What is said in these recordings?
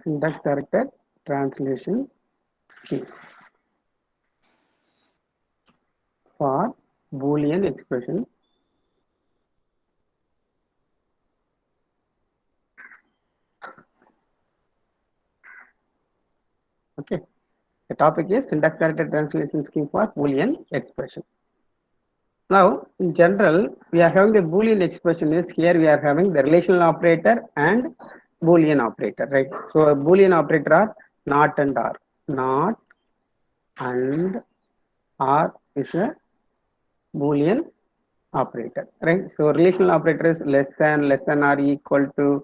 syntax corrected translation scheme for Boolean expression. Okay, the topic is syntax corrected translation scheme for Boolean expression. Now, in general, we are having the Boolean expression is here we are having the relational operator and Boolean operator, right? So, a Boolean operator are not and are. Not and are is a Boolean operator, right? So, relational operator is less than or equal to,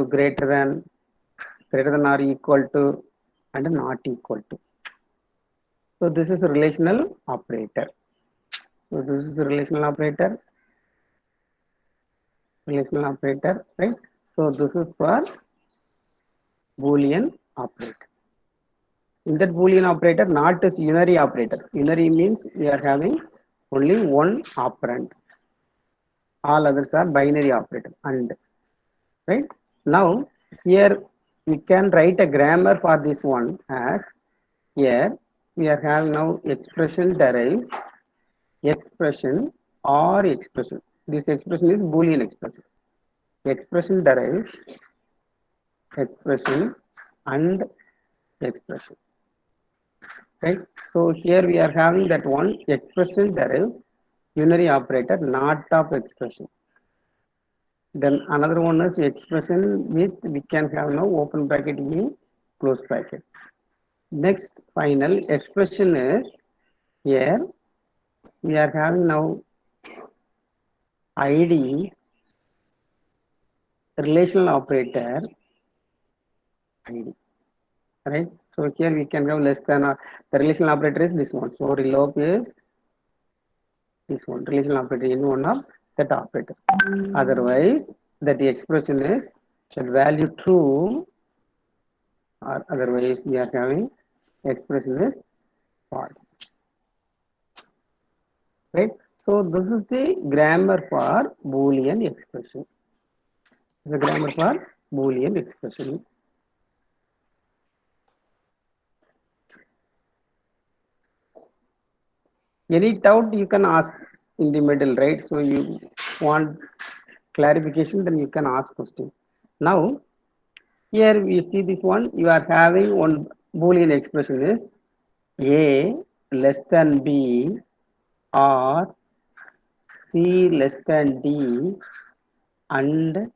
greater than or equal to, and not equal to. So, this is a relational operator. So, this is a relational operator, right? So this is for Boolean operator. In that Boolean operator, not is unary operator. Unary means we are having only one operand. All others are binary operator. And right now, here we can write a grammar for this one as here we are having now expression derives expression or expression. This expression is Boolean expression. Expression derives expression and expression, right? So here we are having that one expression derives unary operator not of expression. Then another one is expression with we can have now open bracket e close bracket. Next final expression is here we are having now id relational operator id, right? So here we can have less than or the relational operator is this one. So relope is this one relational operator in one of that operator. Otherwise, that the expression is should value true, or otherwise we are having expression is false. Right? So this is the grammar for Boolean expression. This is a grammar for Boolean expression. Any doubt you can ask in the middle, right? So you want clarification, then you can ask question. Now, here we see this one, you are having one Boolean expression is A less than B or C less than D and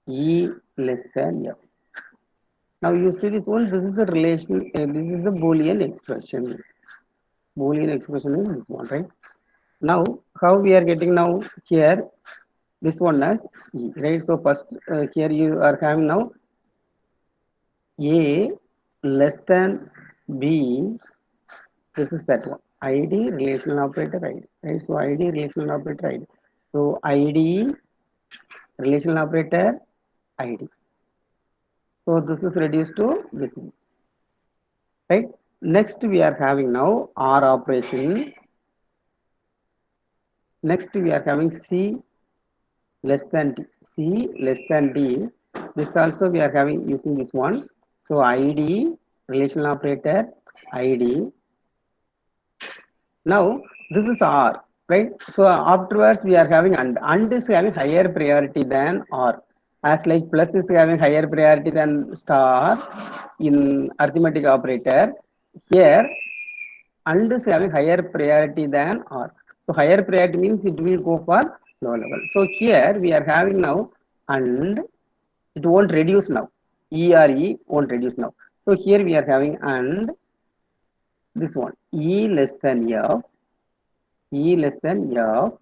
E less than F. Now you see this one, this is the relation, this is the Boolean expression. Boolean expression is this one, right? Now, how we are getting now here, this one as E, right? So first here you are having now A less than B, this is that one. ID relational operator ID, right? So ID relational operator ID. So ID relational operator ID. So this is reduced to this one, right? Next we are having now R operation. Next we are having C less than D. C less than D. This also we are having using this one. So ID relational operator ID. Now this is R, right? So afterwards we are having and is having higher priority than R. As like plus is having higher priority than star in arithmetic operator. Here and is having higher priority than R. So higher priority means it will go for low level. So here we are having now and it won't reduce now. E or E won't reduce now. So here we are having and this one E less than F, E less than F.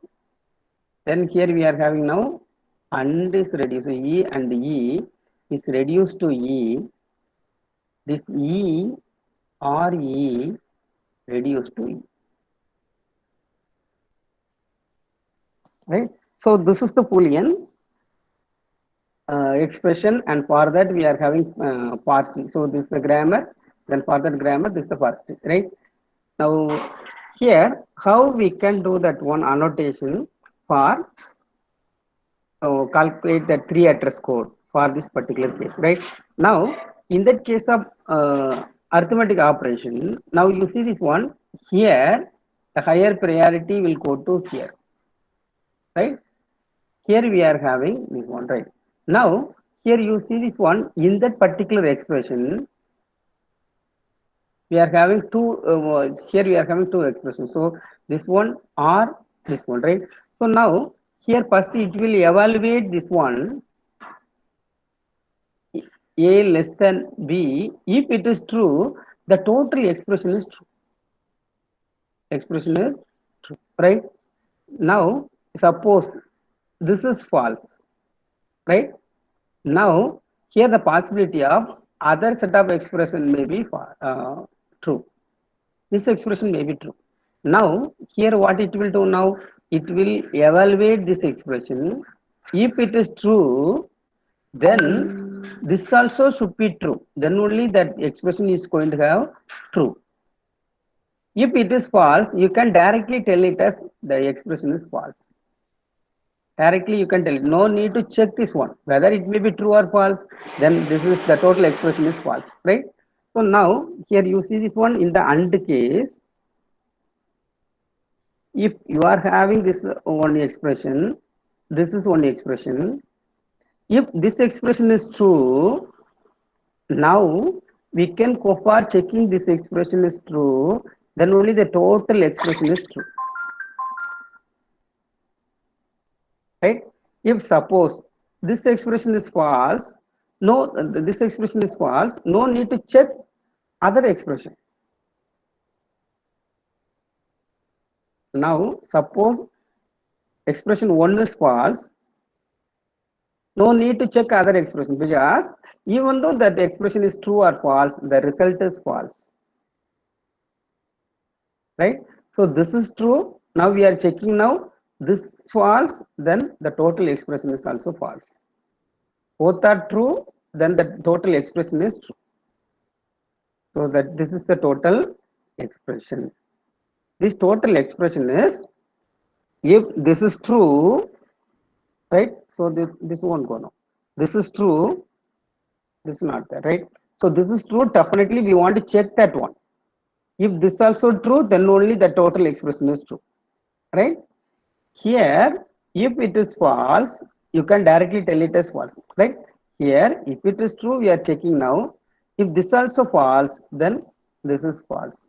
Then here we are having now and is reduced. So E and E is reduced to E. This E or E reduced to E. Right? So this is the Boolean expression, and for that we are having parsing. So this is the grammar, then for that grammar this is the parsing, right? Now here how we can do that one annotation for calculate the 3 address code. for this particular case, right? Now, in that case of arithmetic operation, now you see this one here, the higher priority will go to here, right? Here we are having this one, right? Now, here you see this one in that particular expression, we are having two. Here we are having two expressions. So this one or this one, right? So now here first it will evaluate this one a less than b. If it is true, the total expression is true. Expression is true, right? Now suppose this is false, right? Now here the possibility of other set of expression may be true. This expression may be true. Now here what it will do now? It will evaluate this expression. If it is true, then this also should be true. Then only that expression is going to have true. If it is false, you can directly tell it as the expression is false. Directly you can tell it. No need to check this one. Whether it may be true or false, then this is the total expression is false, right? So now here you see this one in the AND case. If you are having this one expression, this is one expression. If this expression is true, now we can go for checking this expression is true, then only the total expression is true, right? If suppose this expression is false, no, this expression is false, no need to check other expression. Now suppose expression 1 is false, no need to check other expression, because even though that expression is true or false, the result is false, right? So this is true. Now we are checking now this false, then the total expression is also false. Both are true, then the total expression is true. So that this is the total expression. This total expression is, if this is true, right? So this won't go now. This is true, this is not there, right? So this is true, definitely we want to check that one. If this also true, then only the total expression is true, right? Here, if it is false, you can directly tell it as false, right? Here, if it is true, we are checking now. If this also false, then this is false.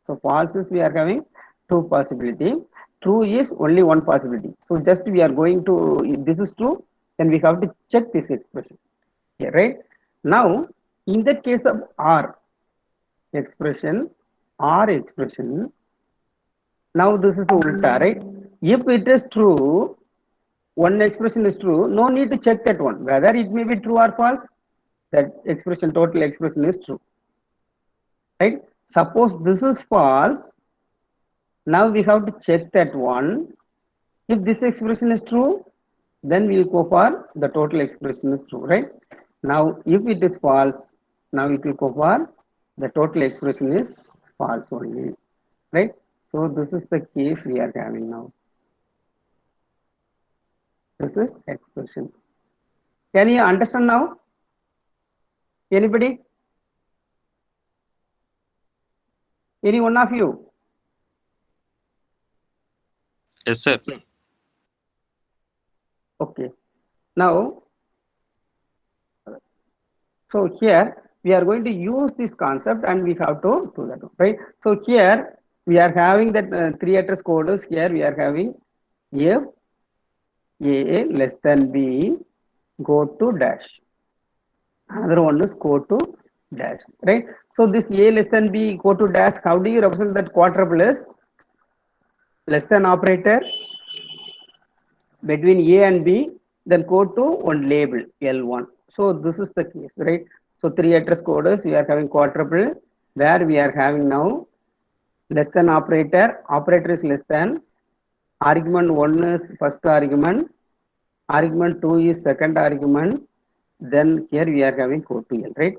So false is we are having two possibility. True is only one possibility. So just we are going to, if this is true, then we have to check this expression here, right? Now, in the case of R expression, now this is ulta, right? If it is true, one expression is true, no need to check that one, whether it may be true or false, that expression, total expression is true, right? Suppose this is false, now we have to check that one. If this expression is true, then we will go for the total expression is true, right? Now, if it is false, now it will go for the total expression is false only, right? So this is the case we are having now. This is expression. Can you understand now? Anybody? Any one of you? Yes, sir. Okay. Now, so here we are going to use this concept and we have to do that, right? So here we are having that three address codes. Here we are having if a less than b, go to dash. Another one is go to dash, right? So this a less than b, go to dash. How do you represent that quadruple is less than operator between A and B, then go to one label L1. So this is the case, right? So three address codes, we are having quadruple, where we are having now less than operator, operator is less than, argument 1 is first argument 2 is second argument, then here we are having code to L, right?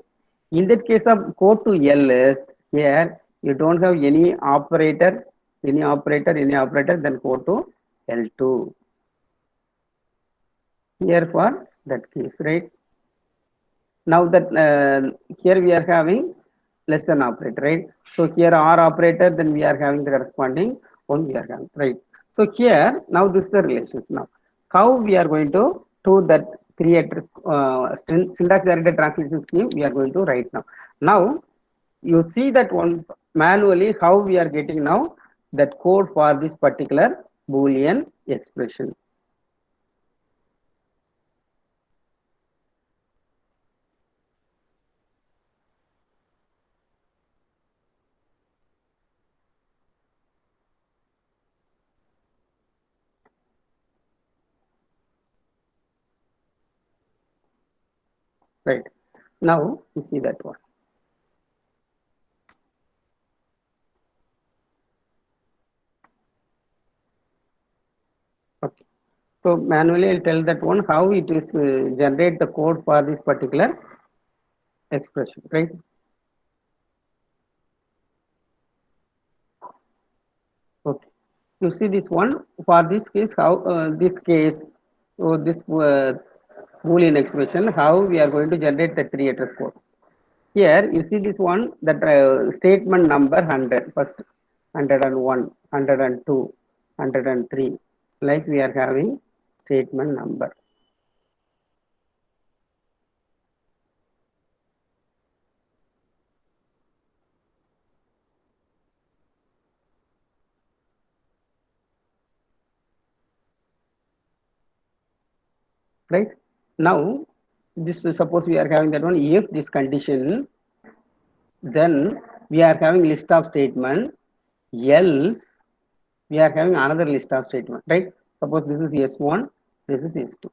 In that case of code to L is, here you don't have any operator, then go to L2. Here for that case, right? Now that here we are having less than operator, right? So here or operator, then we are having the corresponding one we are having, right? So here now this is the relations. Now how we are going to do that creator syntax generated translation scheme we are going to write now. Now you see that one manually how we are getting now that code for this particular Boolean expression. Right. Now you see that one. Okay. So manually I'll tell that one how it is generate the code for this particular expression, right? Okay. You see this one for this case how this case so this Boolean expression how we are going to generate the three address code. Here you see this one that statement number 100 first 101, 102, 103 like we are having statement number, right? Now this suppose we are having that one if this condition then we are having list of statement else we are having another list of statement, right? Suppose this is S1, this is S2.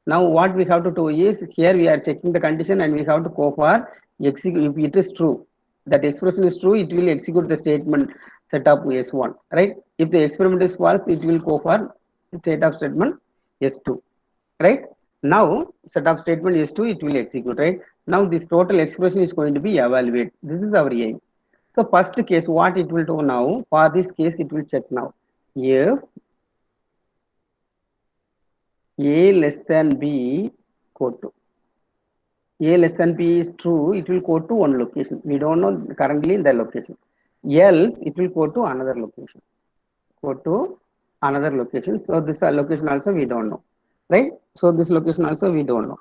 Now what we have to do is here we are checking the condition and we have to go for execute. If it is true, that expression is true, it will execute the statement set of S1, right? If the experiment is false, it will go for state of statement S2, right? Now set of statement S2, it will execute, right? Now this total expression is going to be evaluated. This is our aim. So first case, what it will do now? For this case, it will check now. If A less than B, go to A less than B is true, it will go to one location. We don't know currently in the location. Else, it will go to another location. Go to another location. So this location also we don't know, right? So this location also we don't know.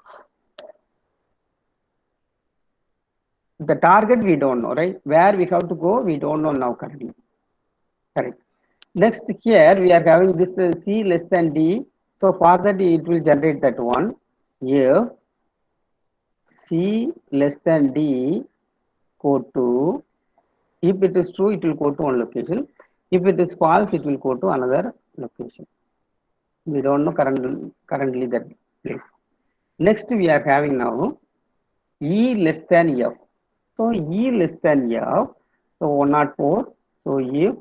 The target we don't know, right? Where we have to go, we don't know now currently. Correct. Next here we are having this C less than D. So for that it will generate that one. If C less than D go to, if it is true, it will go to one location. If it is false, it will go to another location. We don't know currently that place. Next we are having now E less than F. So E less than F. So 104. So if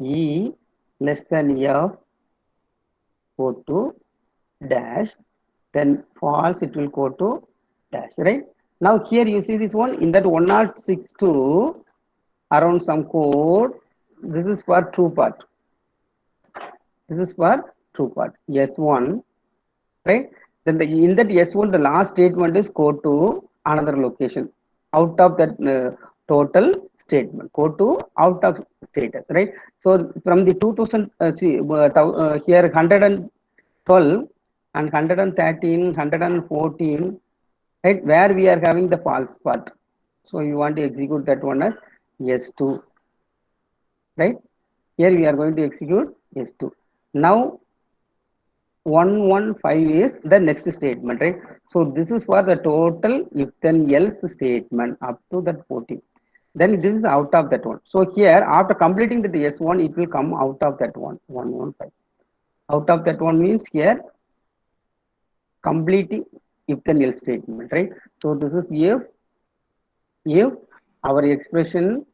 E less than F go to dash, then false it will go to dash, right? Now here you see this one in that 1062 around some code. This is for true part. This is for true part. S1, right? Then in that S1 the last statement is go to another location out of that total statement. Go to out of status, right? So from the 2000 here 112 and 113, 114, right? Where we are having the false part. So you want to execute that one as S2, right? Here we are going to execute S2. Now 115 is the next statement, right? So this is for the total if then else statement up to that 14. Then this is out of that one. So here after completing the S1, it will come out of that one, 115. Out of that one means here completing if then else statement, right? So this is if our expression,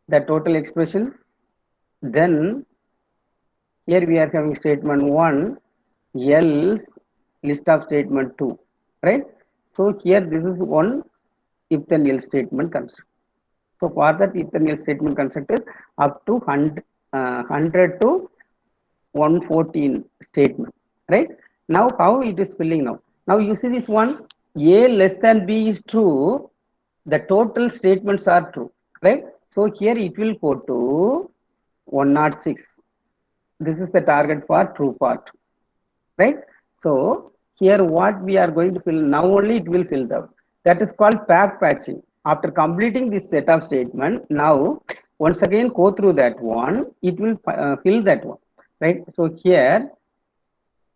the total expression, then here we are having statement 1 else list of statement 2, right? So here this is one if then else statement construct. So for that if then else statement construct is up to 100 to 114 statement, right? Now how it is filling now? Now you see this one, A less than B is true, the total statements are true, right? So here it will go to 106. This is the target for true part, right? So here what we are going to fill, now only it will fill out. That is called back patching. After completing this set of statement, now once again go through that one, it will fill that one, right? So here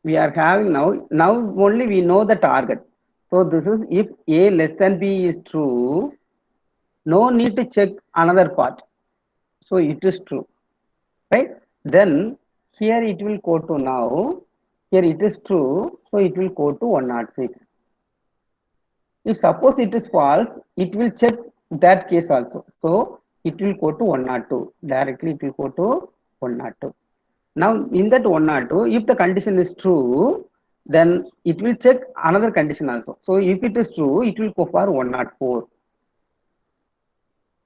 we are having now only we know the target. So this is if A less than B is true, no need to check another part. So it is true, right? Then here it will go to now, here it is true, so it will go to 106. If suppose it is false, it will check that case also. So it will go to 102. Directly it will go to 102. Now in that 102, if the condition is true, then it will check another condition also. So if it is true, it will go for 104.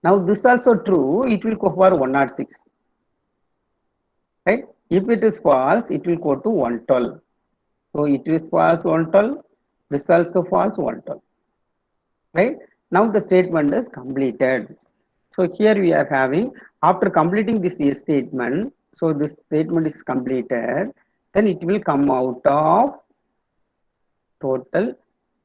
Now this also true, it will go for 106. Right? If it is false, it will go to 112. So it is false 112. This also false 112. Right? Now the statement is completed. So here we are having, after completing this statement, so this statement is completed, then it will come out of total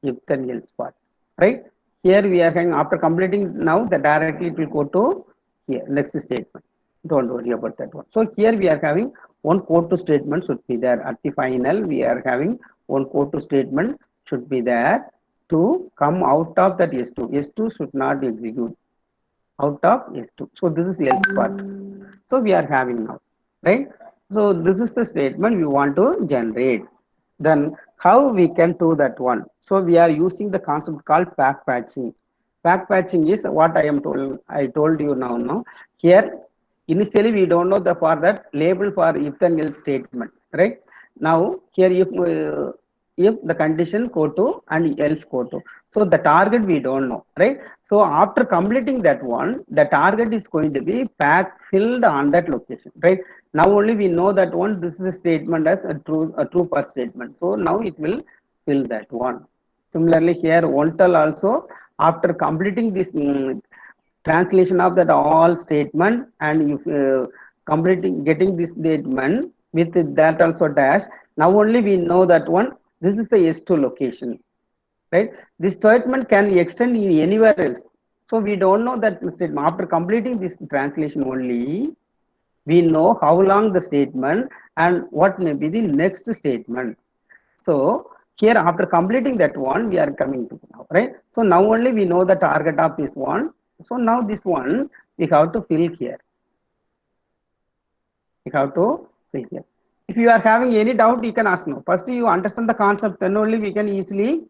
if then else part, right? Here we are having, after completing now, the directly it will go to here, next statement. Don't worry about that one. So here we are having one code to statement should be there. At the final, we are having one code to statement should be there to come out of that S2. S2 should not execute out of S2. So this is else part. So we are having now, right? So this is the statement we want to generate. Then how we can do that one? So we are using the concept called back patching. Back patching is what I told you now. No, here initially we don't know the for that label for if then else statement, right? Now here if the condition go to and else go to, so the target we don't know, right? So after completing that one, the target is going to be back filled on that location, right? Now only we know that one, this is a statement as a true per statement. So now it will fill that one. Similarly here Ontal also, after completing this translation of that all statement and if completing getting this statement with that also dash, now only we know that one, this is the S2 location, right? This statement can extend in anywhere else. So we don't know that statement. After completing this translation only, we know how long the statement and what may be the next statement. So here after completing that one, we are coming to now, right? So now only we know the target of this one. So now this one we have to fill here. We have to fill here. If you are having any doubt, you can ask now. First you understand the concept, then only we can easily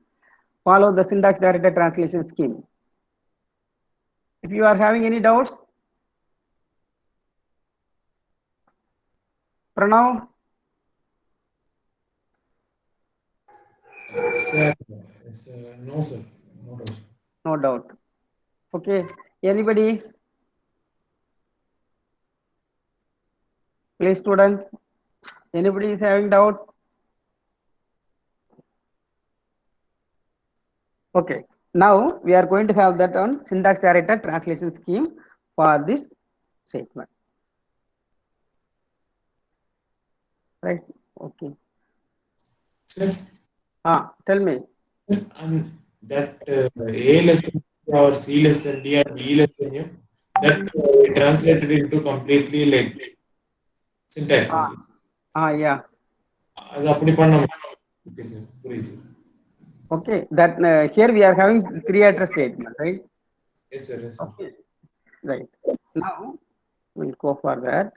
follow the syntax directed translation scheme. If you are having any doubts, Pranav? Sir, no, sir. No doubt. No doubt. Okay. Anybody? Please, students. Anybody is having doubt? Okay. Now we are going to have that on syntax directed translation scheme for this statement. Right? Okay. Sir, Tell me. and that A less than C or C less than D or D less than F, that translated into completely like syntax. Yeah. அது அப்படி பண்ண okay sir புரியுது sir Okay. That here we are having three address statement, right? Yes sir yes sir Okay. Right. Now we'll go for that.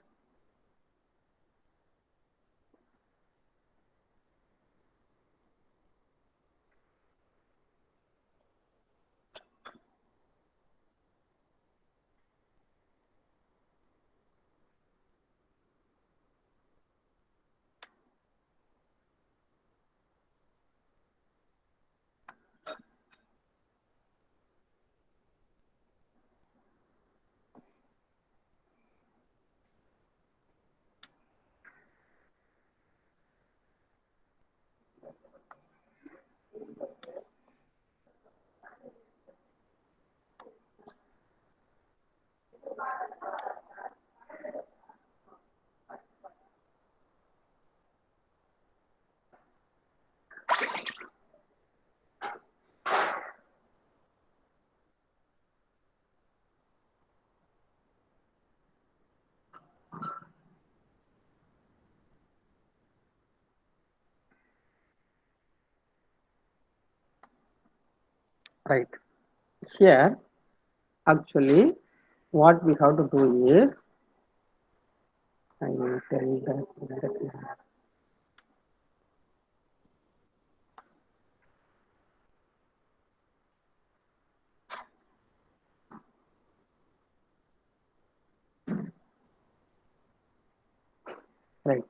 right? Here, actually, what we have to do is, I will tell you that, right?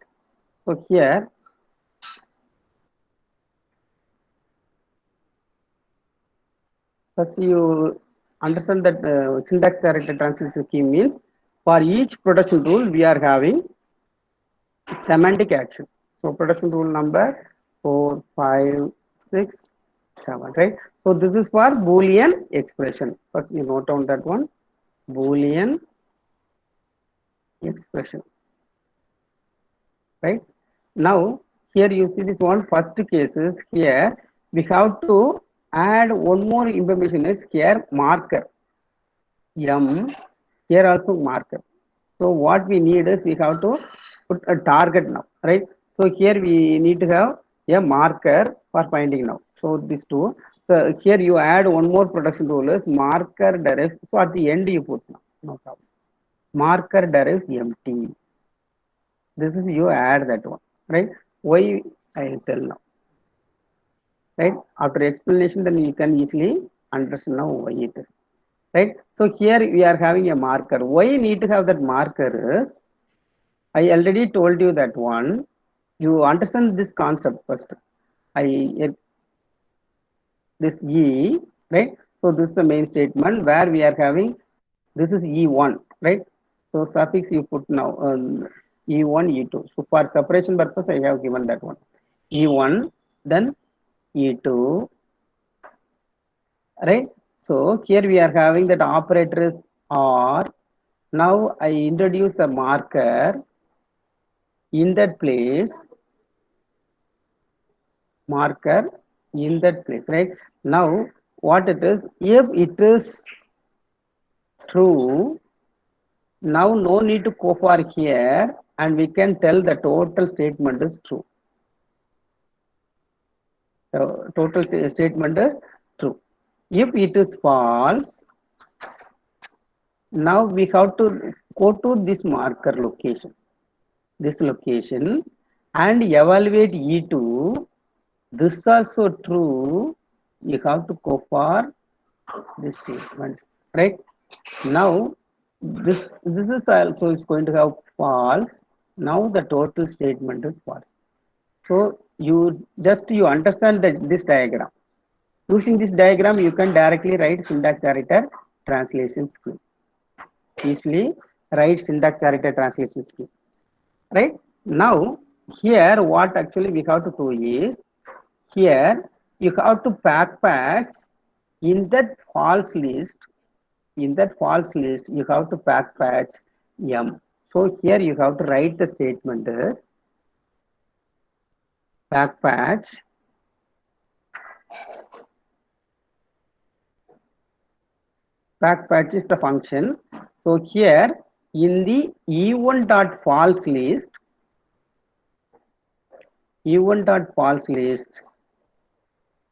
So here, first you understand that syntax directed transition scheme means for each production rule we are having semantic action. So production rule number 4, 5, 6, 7, right? So this is for Boolean expression. First you note down that one, Boolean expression, right? Now here you see this one first cases here we have to add one more information is here marker M, here also marker. So what we need is we have to put a target now, right? So here we need to have a marker for finding now. So these two. So here you add one more production rule is marker derives. So at the end you put now, no problem. Marker derives empty. This is you add that one, right? Why I tell now, right? After explanation, then you can easily understand now why it is, right? So here we are having a marker. Why you need to have that marker is, I already told you that one. You understand this concept first. I this E, right? So this is the main statement where we are having this is E1, right? So suffix you put now E1, E2. So for separation purpose, I have given that one. E1, then E2, right? So here we are having that operator is R. Now I introduce the marker in that place, marker in that place, right? Now what it is, if it is true, now no need to go for here and we can tell the total statement is true. The total statement is true. If it is false, now we have to go to this marker location, this location, and evaluate E2. This also true. You have to go for this statement, right? Now this is also is going to have false. Now the total statement is false. So you understand that this diagram. Using this diagram, you can directly write syntax character translation scheme. Easily write syntax character translation scheme. Right? Now here what actually we have to do is, here you have to patch in that false list. In that false list, you have to patch M. So here you have to write the statement as patch is the function. So here in the E1 dot false list, E1 dot false list,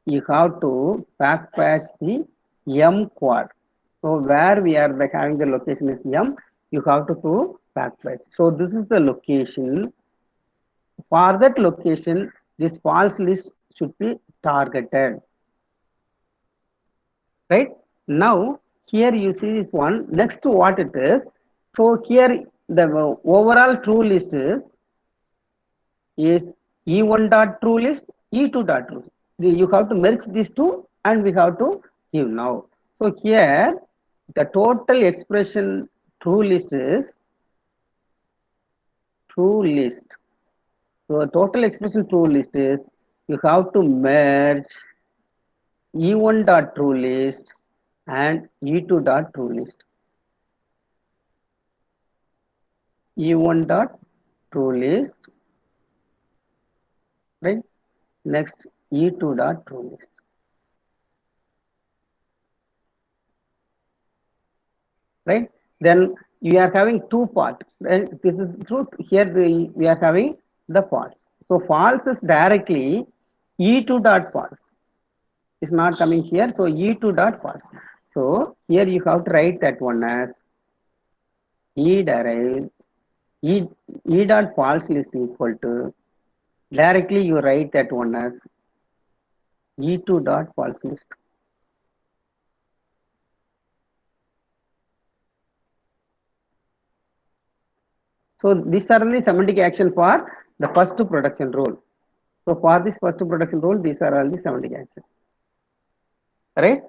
you have to patch the M quad. So where we are having the location is M, you have to do patch. So this is the location. For that location, this false list should be targeted. Right? Now, here you see this one. Next to what it is. So here the overall true list is E1 dot true list, E2 dot true. You have to merge these two and we have to give now. So here the total expression true list is true list. So total expression true list is you have to merge E1 dot true list and E2 dot true list. E1 dot true list, right? Next E2 dot true list, right? Then you are having two parts, right? This is truth. Here we are having the false. So false is directly E2 dot false. is not coming here. So E2 dot false. So here you have to write that one as E derived E, E dot false list equal to, directly you write that one as E2 dot false list. So these are the semantic action for the first production rule. So for this first production rule, these are all the semantic action. Right?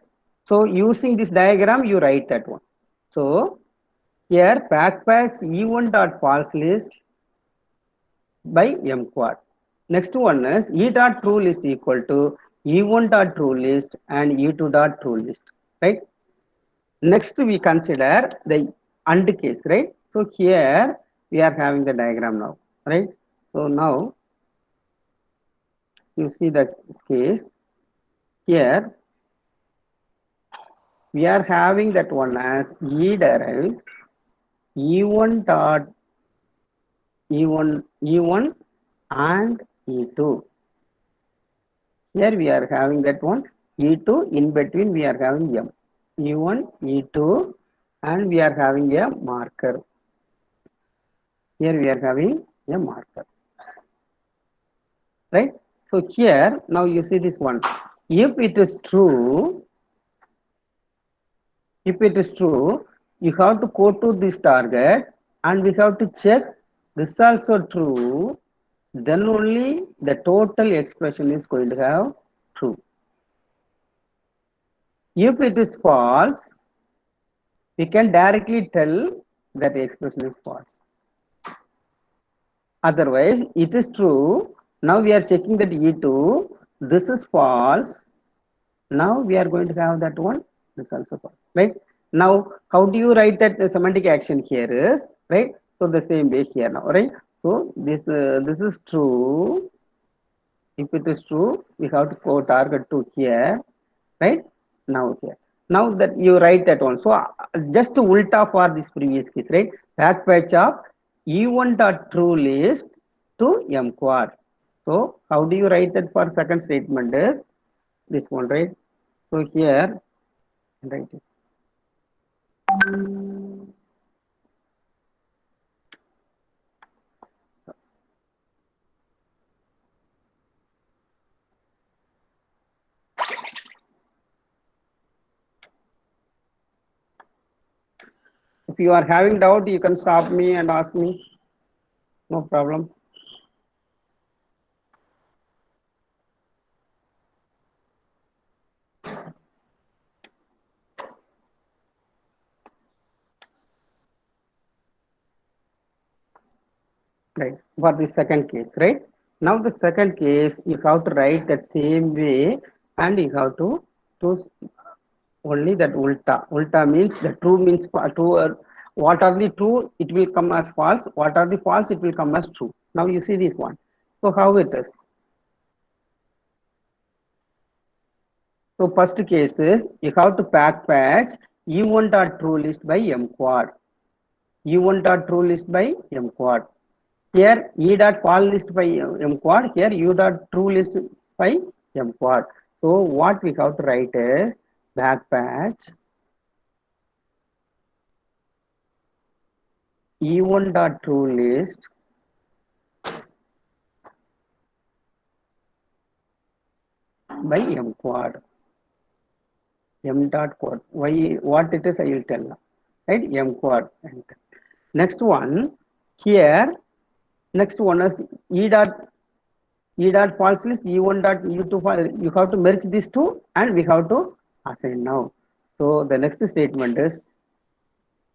So using this diagram, you write that one. So here backpatch E1 dot false list by M quad. Next one is E dot true list equal to E1 dot true list and E2 dot true list. Right? Next we consider the AND case, right? So here we are having the diagram now, right? So now you see the case here we are having that one as E derives E1 dot E1 and E2. Here we are having that one E2, in between we are having M. E1, E2 and we are having a marker. Here we are having a marker. Right? So here now you see this one. If it is true, you have to go to this target and we have to check this also true. Then only the total expression is going to have true. If it is false, we can directly tell that the expression is false. Otherwise, it is true. Now we are checking that E2. This is false. Now we are going to have that one. This also false. Right? Now, how do you write that the semantic action here is, right? So the same way here now, right? So this is true. If it is true, we have to go target to here, right? Now here. Now that you write that one. So just to ulta for this previous case, right? Back patch of E1 dot true list to M quad. So how do you write that for second statement is this one, right? So here, write it. If you are having doubt, you can stop me and ask me. No problem. Right. For the second case, right? Now the second case, you have to write that same way and you have to only that ulta. Ulta means the true means true. What are the true? It will come as false. What are the false? It will come as true. Now you see this one. So how it is? So first case is you have to pack patch E1 dot true list by M quad. E1 dot true list by M quad. Here E dot false list by M quad. Here U dot true list by M quad. So what we have to write is back patch E1 dot true list by M quad. M dot quad. Why what it is I will tell now. Right? M quad. Next one here. Next one is E dot false list, E1 dot U2 false. You have to merge these two and we have to assign now. So the next statement is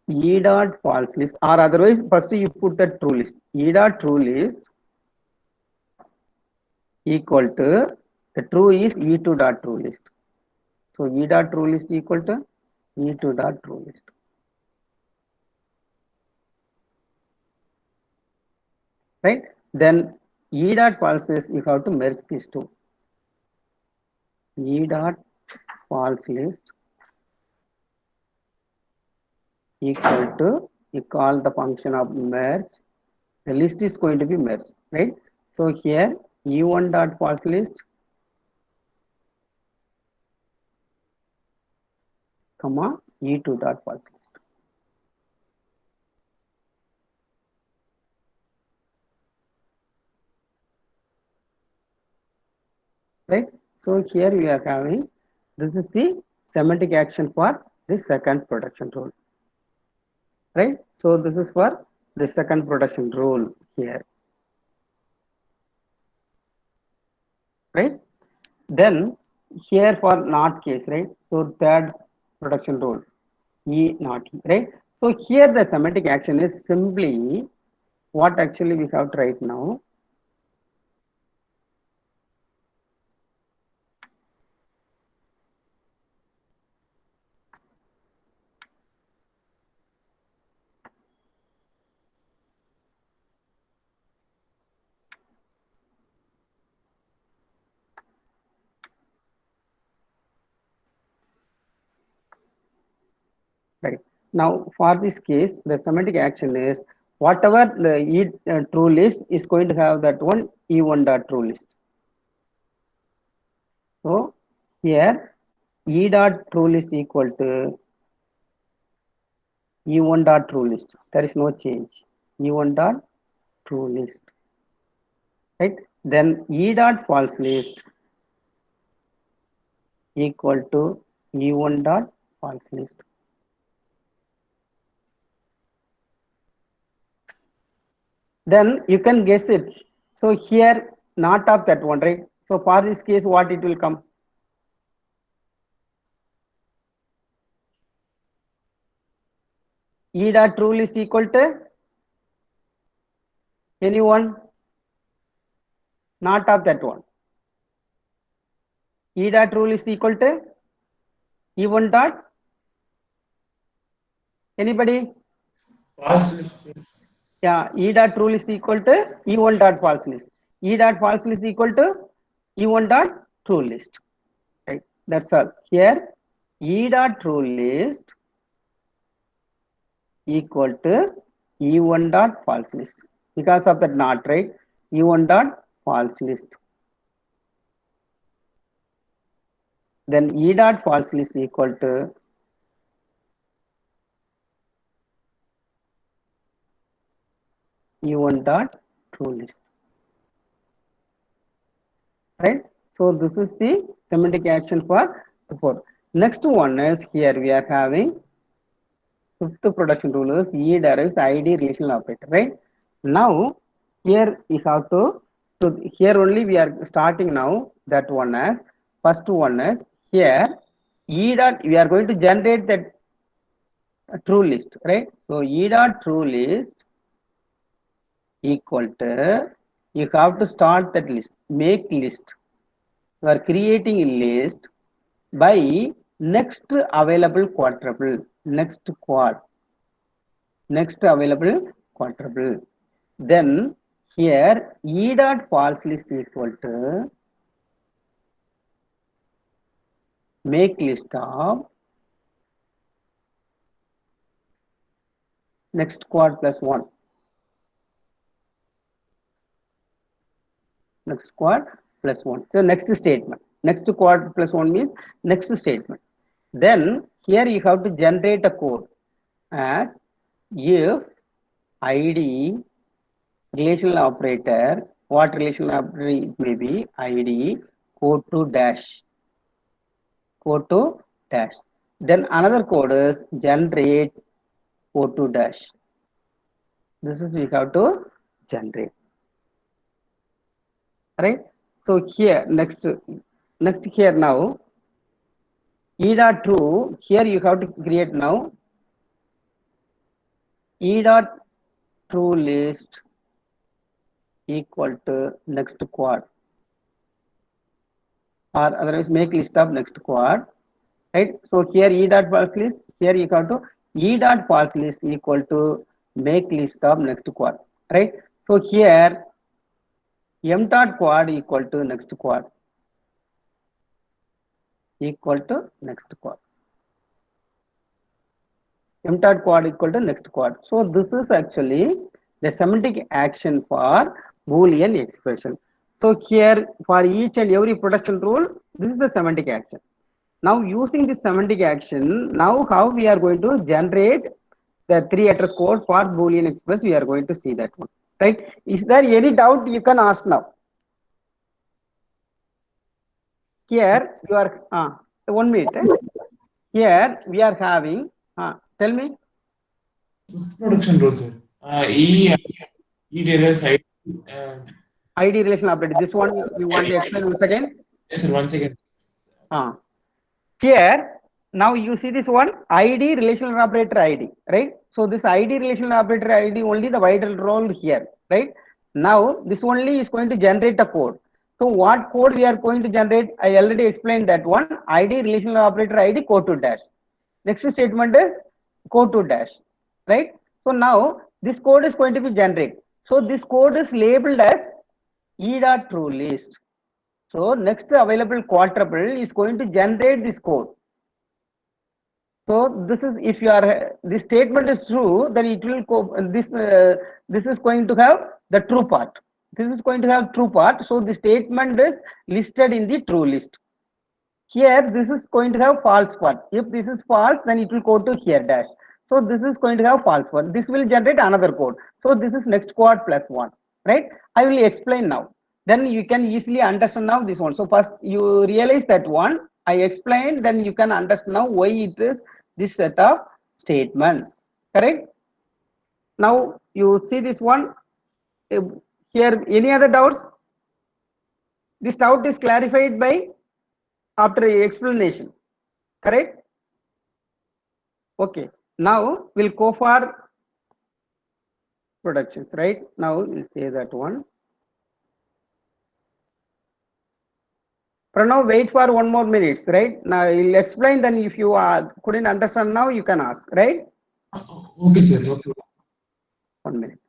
E dot false list, or otherwise first you put the true list. E dot true list equal to the true is E2 dot true list. So E dot true list equal to E2 dot true list. Right? Then E dot false list you have to merge these two. E dot false list equal to, you call the function of merge, the list is going to be merged, right? So here E1 dot false list comma e2 dot false list. Right? So here we are having, this is the semantic action for the second production rule. Right? So this is for the second production rule here. Right? Then here for not case, right? So third production rule, e not e, right? So here the semantic action is simply what actually we have to write now. Right. Now, for this case, the semantic action is whatever the true list is going to have that one e1 dot true list. So here e dot true list equal to e1 dot true list. There is no change. E1 dot true list. Right. Then e dot false list equal to e1 dot false list. Then you can guess it. So here not of that one, right? So for this case, what it will come? E dot true list equal to anyone? Not of that one. E dot rule is equal to E1 dot anybody? False list. Yeah, E dot rule is equal to E1 dot false list. E dot false list equal to E1 dot true list. Right. That's all. Here E dot true list equal to E1 dot false list. Because of that not, right? E1 dot false list. Then E dot false list equal to E1 dot true list. Right? So this is the semantic action for the fourth. Next one is here we are having fifth production rule is E derives ID relational operator. Right? Now here we have to, so here only we are starting now that one as first one is here E dot, we are going to generate that true list, right? So E dot true list equal to, you have to start that list, make list. You are creating a list by next available quadruple, next available quadruple. Then here E dot false list equal to make list of next quad plus one. Next quad plus one. So next statement. Next quad plus one means next statement. Then here you have to generate a code as if ID relational operator, what relational operator it may be, ID code to dash, code to dash. Then another code is generate code to dash. This is we have to generate. Right? So here next here now E dot true, here you have to create now E dot true list equal to next quad, or otherwise make list of next quad, right? So here E dot false list, here you have to E dot false list equal to make list of next quad, right? So here M dot quad equal to next quad, equal to next quad. M dot quad equal to next quad. So this is actually the semantic action for Boolean expression. So here for each and every production rule, this is the semantic action. Now using this semantic action, now how we are going to generate the three address code for Boolean Express, we are going to see that one. Right? Is there any doubt you can ask now? Here you are 1 minute. Here we are having tell me Fifth production rule, sir. E derives ID. ID relation operator. This one you want to explain once again? Yes, sir. Once again. Uh, Here now you see this one ID relational operator ID, right? So this ID relational operator ID only the vital role here, right? Now this only is going to generate a code. So what code we are going to generate? I already explained that one ID relational operator ID code to dash. Next statement is code to dash, right? So now this code is going to be generated. So this code is labeled as e dot true list. So next available quadruple is going to generate this code. So this is if you are this statement is true, then it will go this is going to have the true part. This is going to have true part. So the statement is listed in the true list. Here this is going to have false part. If this is false, then it will go to here dash. So this is going to have false part. This will generate another code. So this is next quad plus one, right? I will explain now. Then you can easily understand now this one. So first you realize that one I explained, then you can understand now why it is this set of statement. Correct? Now you see this one. uh, Here any other doubts? This doubt is clarified by after explanation. Correct? Okay, now we'll go for productions, right? Now we'll say that one. Pranav, wait for 1 more minutes, right? Now I'll explain. Then if you couldn't understand now, you can ask, right? Okay, sir. No problem. 1 minute.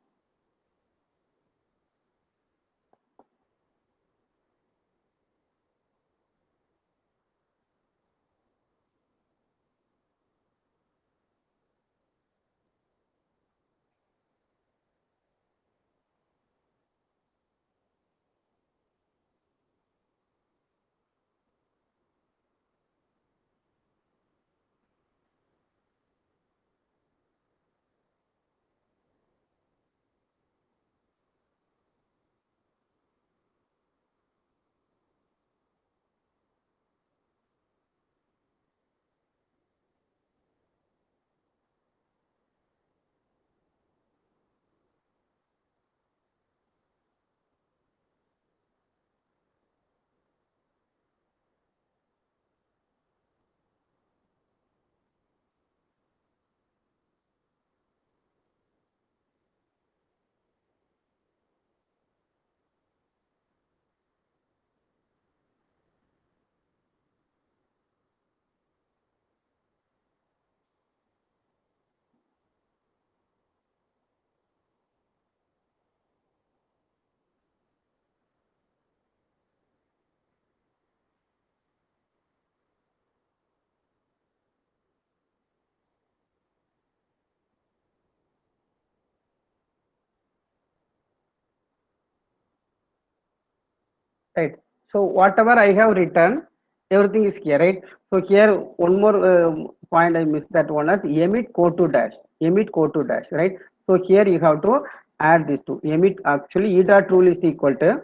Right. So whatever I have written, everything is here, right? So here one more point I missed that one is emit code to dash. Emit code to dash, right? So here you have to add these two. Emit actually e dot rule is equal to,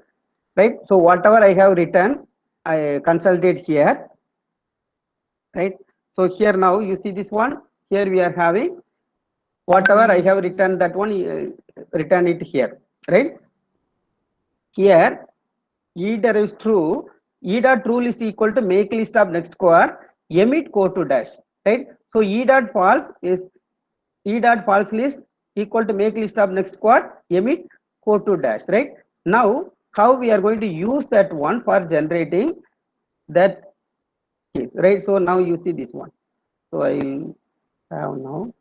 right? So whatever I have written, I consulted here, right? So here now you see this one. Here we are having whatever I have written that one, return it here, right? Here e derives true, e dot rule is equal to make list of next quad, emit code to dash, right? So e dot false is e dot false list equal to make list of next quad, emit code to dash, right? Now how we are going to use that one for generating that case, right? So now you see this one. So I'll have now.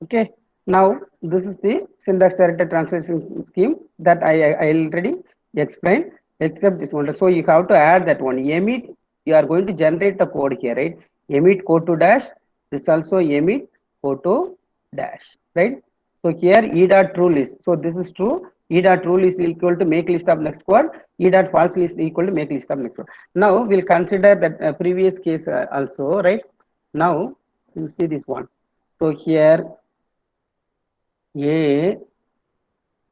Okay, now this is the syntax directed translation scheme that I already explained, except this one. So you have to add that one. Emit, you are going to generate the code here, right? Emit code to dash. This also emit code to dash, right? So here e dot true list. So this is true. E dot true list is equal to make list of next quad. E dot false list equal to make list of next quad. Now we'll consider that previous case also, right? Now you see this one. So here a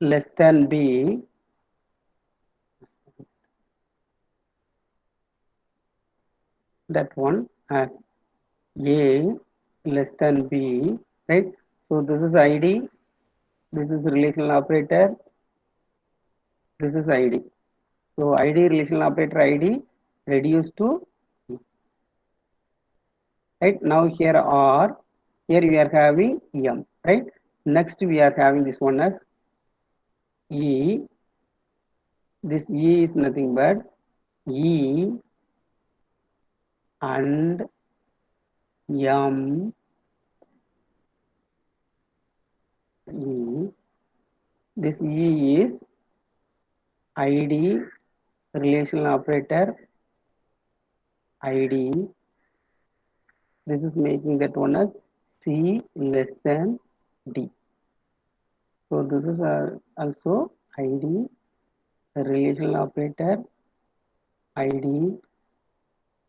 less than b, that one as a less than b, right? So this is id, this is relational operator, this is id. So id relational operator id reduced to, right? Now here are, here we are having m, right? Next we are having this one as e. This e is nothing but e and m e. This e is id relational operator id. This is making that one as c less than d. So this is also id relational operator id.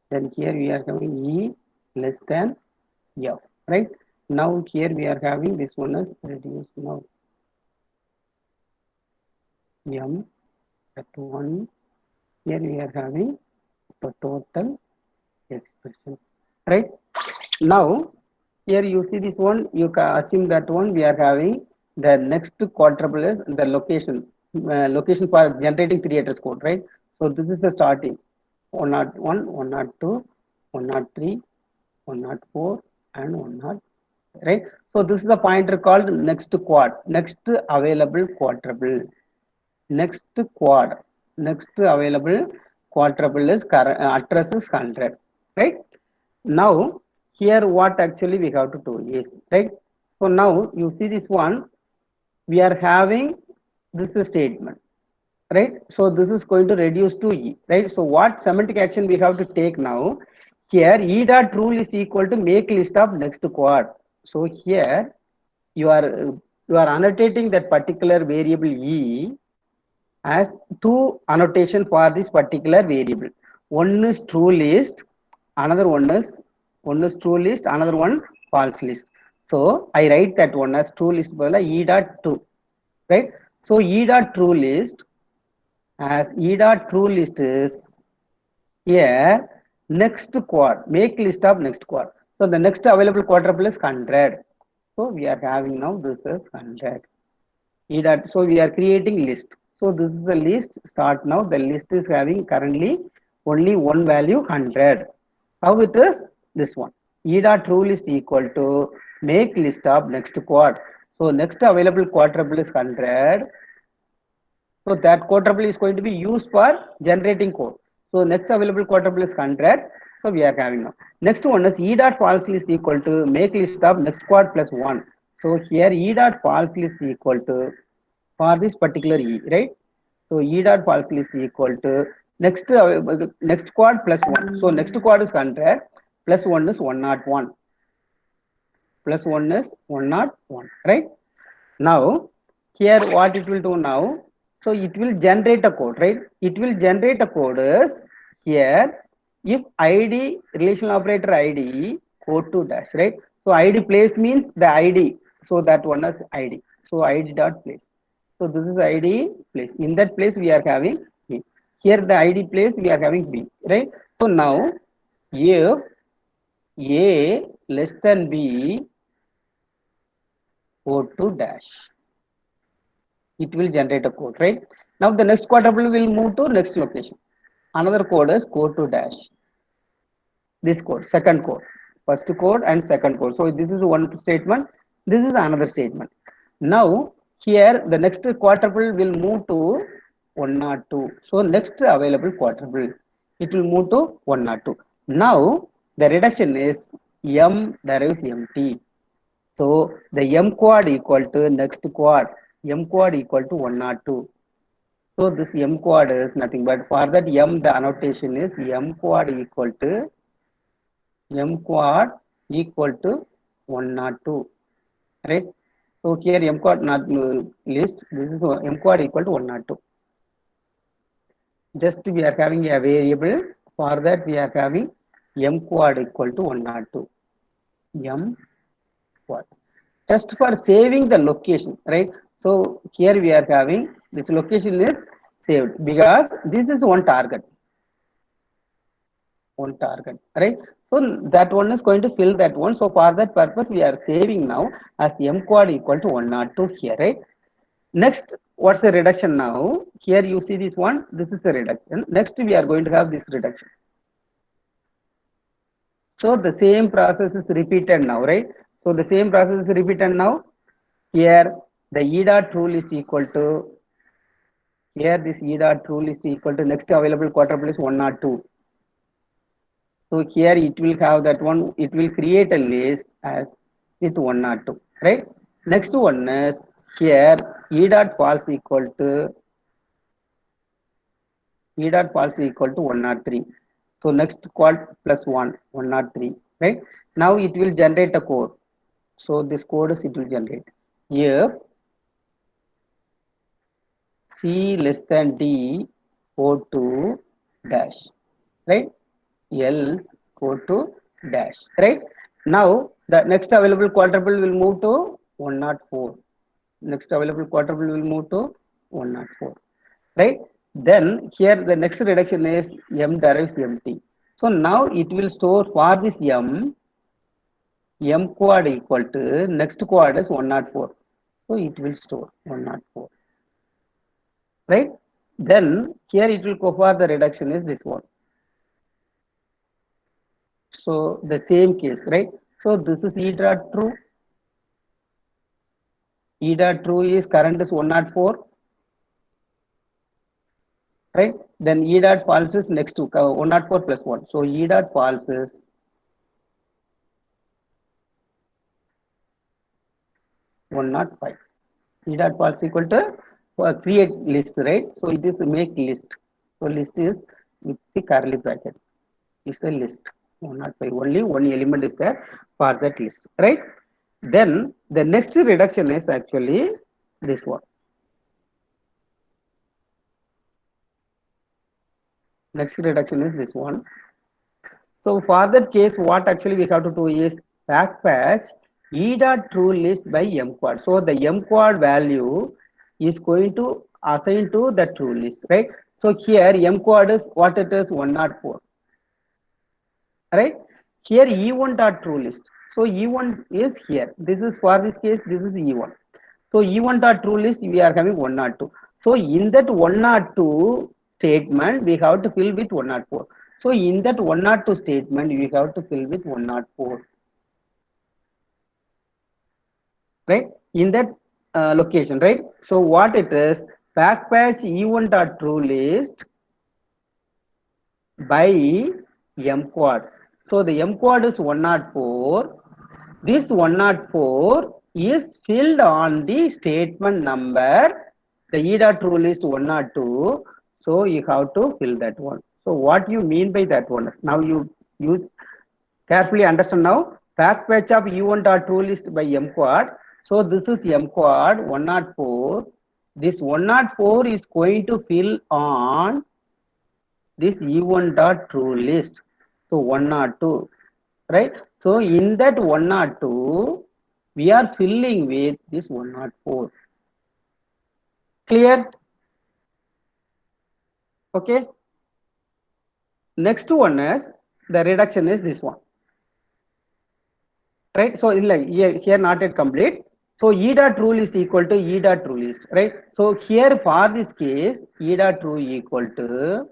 Then here we are having e less than f, right? Now here we are having this one as reduced now m, that one. Here we are having the total expression, right? Now here you see this one, you can assume that one we are having the next quadruple is the location for generating three address code, right? So this is the starting 101, 102, 103, 104, and 100, right? So this is a pointer called next quad, next available quadruple, next quad, next available quadruple is address is 100, right? Now here what actually we have to do is, right? So now you see this one, we are having this statement, right? So this is going to reduce to e, right? So what semantic action we have to take now? Here e dot true list equal to make list of next quad. So here you are annotating that particular variable e as two annotation for this particular variable. One is true list, another one is true list, another one false list. So I write that one as true list by e dot true, right? So e dot true list, as e dot true list is here next quad, make list of next quad. So the next available quadruple is 100. So we are having now this is 100. E dot, so we are creating list. So this is the list start now. The list is having currently only one value 100. How it is? This one. E dot true list equal to make list of next quad. So next available quadruple is 100. So that quadruple is going to be used for generating code. So next available quadruple is 100. So we are having now. Next one is e dot false list equal to make list of next quad plus 1. So here e dot false list equal to for this particular e, right? So e dot false list equal to next quad plus 1. So next quad is 100 plus 1 is 101 plus 1 is 101, right? Now here what it will do now? So it will generate a code, right? It will generate a code is here if id relational operator id code to dash, right? So id place means the id, so that one is id. So id dot place. So this is id place. In that place we are having b. Here the id place we are having b, right? So now if a less than b code to dash, it will generate a code, right? Now the next quadruple will move to next location. Another code is code to dash. This code, second code, first code and second code. So this is one statement. This is another statement. Now here the next quadruple will move to 102. So next available quadruple, it will move to 102. Now the reduction is m derives empty. So the m quad equal to next quad, m quad equal to 102. So this m quad is nothing but for that m the annotation is m quad equal to m quad equal to 102, right? So here m quad not list, this is m quad equal to 102. Just we are having a variable, for that we are having m quad equal to 102, m quad. Just for saving the location, right? So here we are having this location is saved because this is one target, right? So that one is going to fill that one. So for that purpose we are saving now as m quad equal to 102 here, right? Next, what's the reduction now? Here you see this one, this is a reduction. Next we are going to have this reduction. So the same process is repeated now, right? So the same process is repeated now. Here the e dot rule is equal to, here this e dot rule is equal to next available quadruple is 102. So here it will have that one, it will create a list as with 102, right? Next one is here e dot false equal to, e dot false equal to 103. So next quad plus 1, 103, right? Now it will generate a code. So this code is it will generate. If C less than D, go to dash, right? Else go to dash, right? Now the next available quadruple will move to 104. Next available quadruple will move to 104, right? Then here the next reduction is m derives empty. So now it will store for this m quad equal to next quad is 104. So it will store 104, right? Then here it will go for the reduction is this one. So the same case, right? So this is e dot true. E dot true is current is 104, right? Then e dot false is next to 104 plus 1. So e dot false is 105. E dot false equal to create list, right? So it is make list. So list is with the curly bracket. Is the list 105. Only one element is there for that list, right? Then the next reduction is actually this one. Next reduction is this one. So for that case, what actually we have to do is backpatch e dot true list by m quad. So the m quad value is going to assign to the true list, right? So here m quad is what it is 104, right? Here e1 dot true list. So e1 is here. This is for this case. This is e1. So e1 dot true list we are having 102. So in that 102 statement we have to fill with 104. So in that 102 statement we have to fill with 104, right? In that location, right? So what it is, backpatch e1 dot true list by m quad. So the m quad is 104. This 104 is filled on the statement number. The e dot rule is 102. So you have to fill that one. So what you mean by that one? Now you carefully understand now. Backpatch of e1 dot rule list by m quad. So this is m quad 104. This 104 is going to fill on this e1 dot true list. So 102, right? So in that 102 we are filling with this 104. Clear? Okay. Next one is the reduction is this one, right? So like here not yet complete. So e dot rule is equal to e dot true list, right? So here for this case e dot true equal to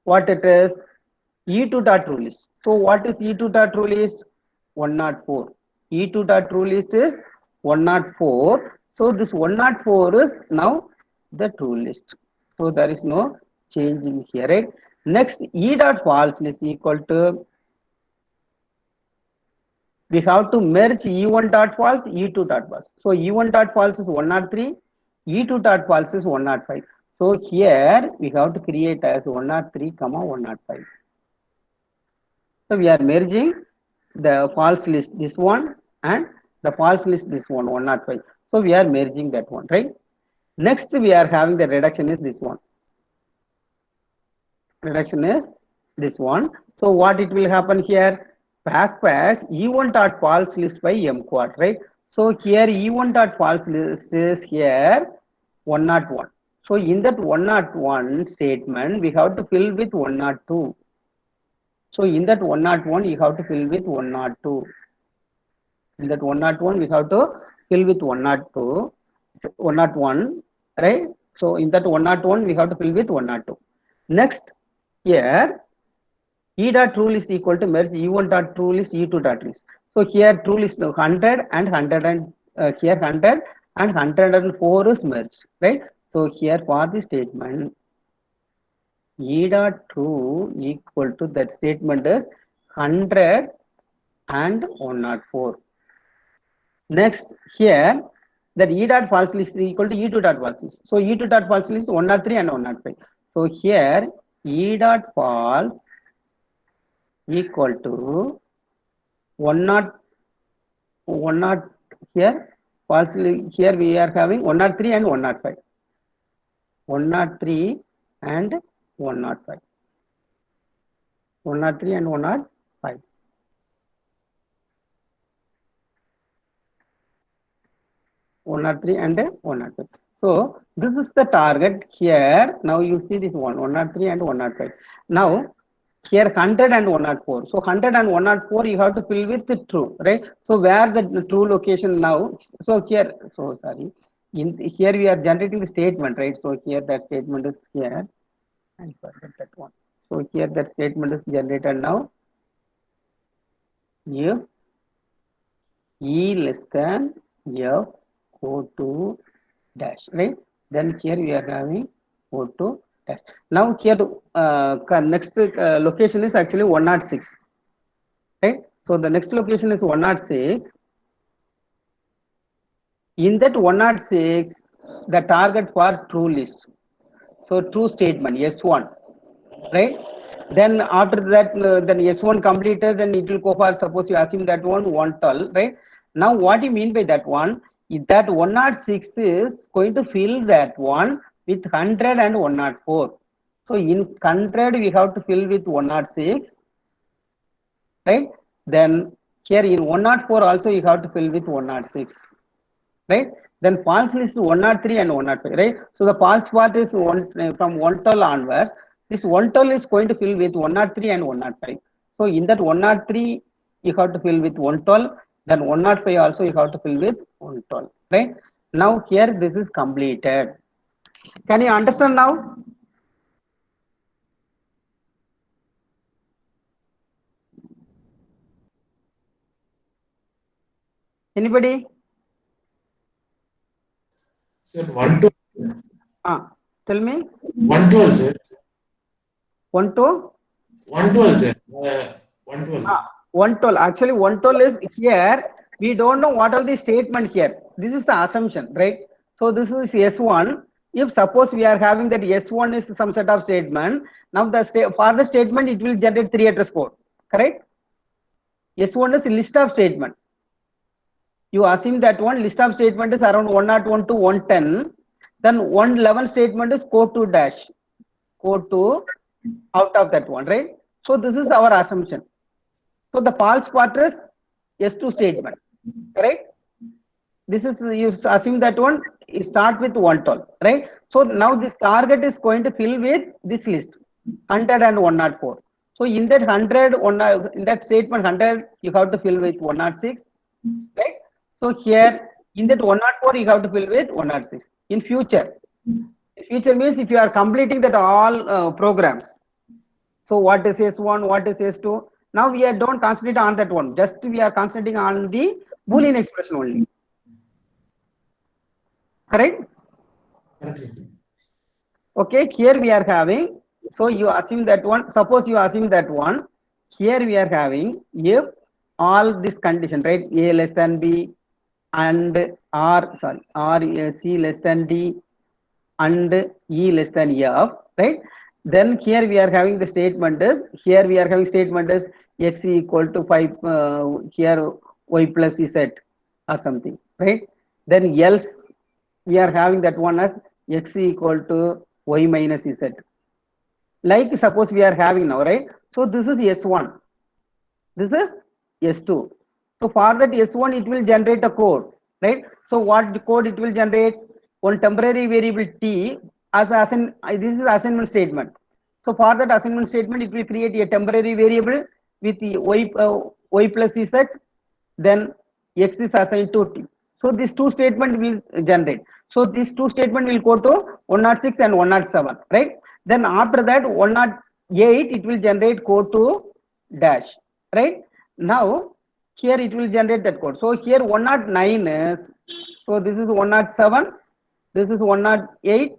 what it is, E2 dot true list. So what is E2 dot true list? 104. E2 dot true list is 104. So this 104 is now the true list. So there is no change in here, right? Next E dot false is equal to we have to merge E1 dot false, E2 dot false. So E1 dot false is 103, E2 dot false is 105. So here we have to create as 103, 105. So we are merging the false list this one and the false list this one 105. So we are merging that one, right? Next we are having the reduction is this one. Reduction is this one. So what it will happen here? Backpass E1 dot false list by M quad, right? So here E1 dot false list is here 101. So in that 101 statement, we have to fill with 102. So in that 101, you have to fill with 102. In that 101, we have to fill with 102, 101, right? So in that 101, we have to fill with 102. Next, here, E dot true list equal to merge E1 dot true list, E2 dot list. So here true list 100 and 100 and here 100 and 104 is merged, right? So here for the statement, E dot true equal to that statement is 100 and 104. Next, here that E dot false list is equal to E2 dot false list. So E2 dot false list is 103 and 105. So here E dot false equal to 101 here falsely here we are having 103 and 105. 103 and 105. 103 and 105. 103 and 105. So this is the target here. Now you see this one 103 and 105. Now here 100 and 104. So 100 and 104 you have to fill with the true, right? So where the true location now? So here, so sorry. In here we are generating the statement, right? So here that statement is here. I forgot that one. So here that statement is generated now. If E less than F O2 dash, right? Then here we are having O2 dash. Now here next location is actually 106, right? So the next location is 106. In that 106, the target for true list. So true statement S1, right? Then after that, then S1 completed, then it will go for, suppose you assume that one 112, right? Now what you mean by that one? That 106 is going to fill that one with 100 and 104. So in 100 we have to fill with 106, right? Then here in 104 also you have to fill with 106, right? Then false list is 103 and 105, right? So the false part is from 112 onwards. This 112 is going to fill with 103 and 105. So in that 103 you have to fill with 112. Then 105 also you have to fill with 112, right? Now here this is completed. Can you understand now? Anybody? Sir, 112. Tell me. 112, sir. 112. 112, sir. 112. 112. Actually, 112 is here. We don't know what are the statement here. This is the assumption, right? So this is S1. If suppose we are having that S1 is some set of statement, now the for the statement it will generate 3 address code, correct? S1 is a list of statement. You assume that one list of statement is around 101 to 110. Then 111 statement is code 2 dash, code 2 out of that one, right? So this is our assumption. So the false part is S2 statement, correct? This is, you assume that one start with 112, right? So now this target is going to fill with this list 100 and 104. So in that 100, in that statement 100, you have to fill with 106, right? So here in that 104, you have to fill with 106. In future means if you are completing that all programs. So what is S1, what is S2? Now we don't concentrate on that one. Just we are concentrating on the Boolean expression only. Correct? Okay, here we are having, so you assume that one, suppose you assume that one, here we are having if all this condition, right? A less than B and or C less than D and E less than F, right? Then here we are having the statement is, x equal to 5, here y plus z or something, right? Then else we are having that one as x equal to y minus z, like suppose we are having now, right? So this is S1, this is S2. So for that S1 it will generate a code, right? So what code it will generate? One temporary variable t as this is assignment statement. So for that assignment statement it will create a temporary variable with the y plus z, then x is assigned to t. So these two statement will generate. So these two statement will go to 106 and 107, right? Then after that 108 it will generate code to dash, right? Now here it will generate that code. So here 109 is, so this is 107, this is 108,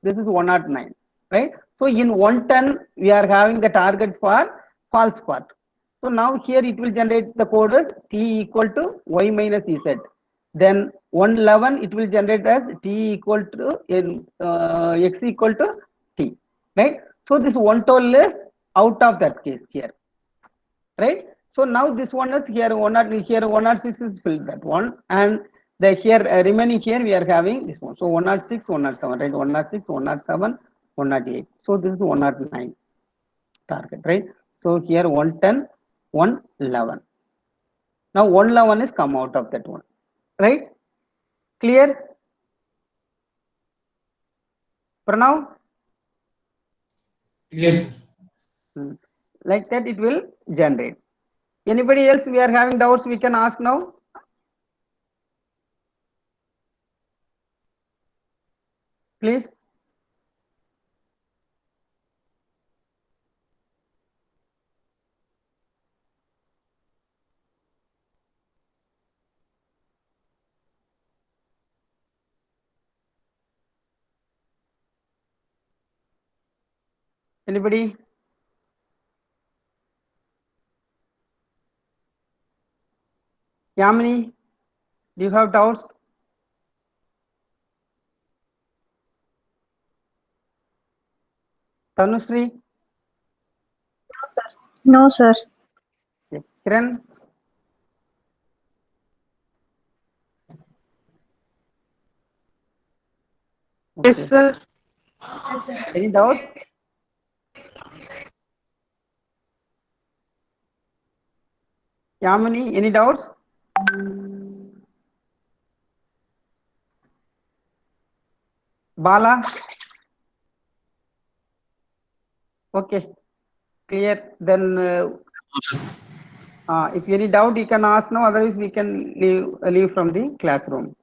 this is 109, right? So in 110 we are having the target for false part. So now here it will generate the code as t equal to y minus z. Then 111 it will generate as t equal to x equal to t, right? So this 112 is out of that case here, right? So now this one is here 106 is filled that one, and the here remaining here we are having this one. So 106, 107, right? 106, 107, 108. So this is 109 target, right? So here 110, 111. Now 111 is come out of that one, right? Clear? Pranav? Yes, sir. Like that it will generate. Anybody else we are having doubts we can ask now? Please. Anybody? Yamini, do you have doubts? Tanushree? No, sir. Okay. Kiran? Yes, Okay. sir. Any doubts? Yamini, any doubts? Bala? Okay, clear. Then if any doubt you can ask now, otherwise we can leave from the classroom.